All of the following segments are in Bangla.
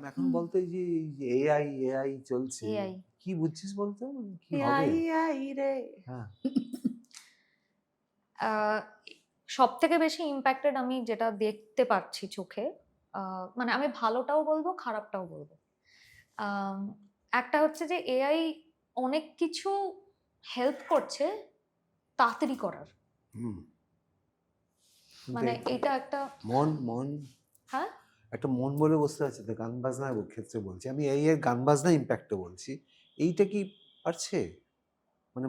এখন বলতো এই যে এআই এআই চলছে, এআই কি বুঝছিস বলতো, কি হবে? এআই রে হ্যাঁ সব থেকে বেশি ইম্প্যাক্টেড আমি যেটা দেখতে পাচ্ছি চোখে, মানে আমি ভালোটাও বলবো খারাপটাও বলবো। একটা হচ্ছে যে এআই অনেক কিছু হেল্প করছে তাড়াতাড়ি করার, হুম। মানে এটা একটা মন মন হ্যাঁ একটা মন বলে বসতে আছে তো, গান বাজনার ক্ষেত্রে বলছি আমি, এই এর গান বাজনা ইম্প্যাক্টও বলছি। এইটা কি পারছে, মানে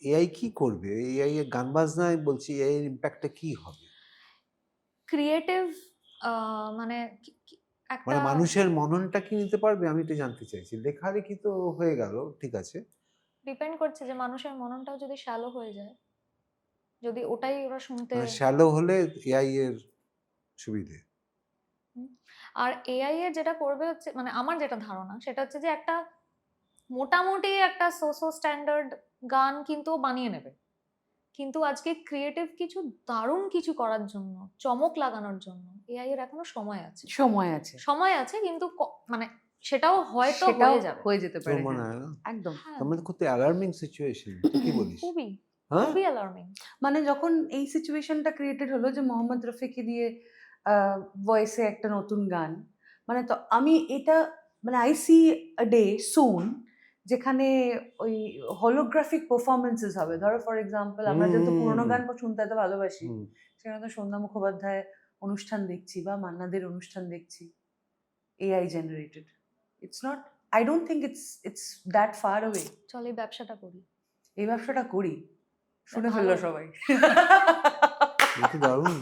এআই কি করবে, এআই এর গান বাজনায় বলছি, এআই এর ইম্প্যাক্টটা কি হবে? ক্রিয়েটিভ, মানে একটা মানে মানুষের মননটা কি নিতে পারবে, আমি তো জানতে চাইছি। লেখালেখি তো হয়ে গেল, ঠিক আছে, ডিপেন্ড করছে যে মানুষের মননটাও যদি শ্যালো হয়ে যায়, যদি ওটাই ওরা শুনতে, মানে শ্যালো হলে এআই এর সুবিধে। আর এআই এর যেটা করবে হচ্ছে, মানে আমার যেটা ধারণা সেটা হচ্ছে যে একটা মোটামুটি একটা সোসো স্ট্যান্ডার্ড গান কিন্তু ও বানিয়ে নেবে, কিন্তু আজকে ক্রিয়েটিভ কিছু দারুণ কিছু করার জন্য, চমক লাগানোর জন্য এআই এর এখনো সময় আছে, সময় আছে, কিন্তু মানে সেটাও হয়তো হয়ে যাবে, হয়ে যেতে তোর পারে। মনে হয় না? একদম। হ্যাঁ, তোমাদের কত অ্যালার্মিং সিচুয়েশন, কি বলিস? খুবই হ্যাঁ খুবই অ্যালার্মিং। মানে যখন এই সিচুয়েশনটা ক্রিয়েটেড হলো যে মোহাম্মদ রফিকে দিয়ে ভয়েসে একটা নতুন গান, মানে তো আমি এটা মানে আই সি আ ডে সুন যেখানে ওই হলোগ্রাফিক পারফরমেন্সেস হবে। ধরো ফর এক্সাম্পল আমরা যেহেতু পুরোনো গান শুনতে এত ভালোবাসি, হুম। সেখানে তো সন্ধ্যা মুখোপাধ্যায় অনুষ্ঠান দেখছি বা মান্নাদের অনুষ্ঠান দেখছি AI generated. It's not, I don't think it's that far away. চল এই ব্যবসাটা করি, এই ব্যবসাটা করি, শুনে ভালো। ফেললো সবাই। দারুণ।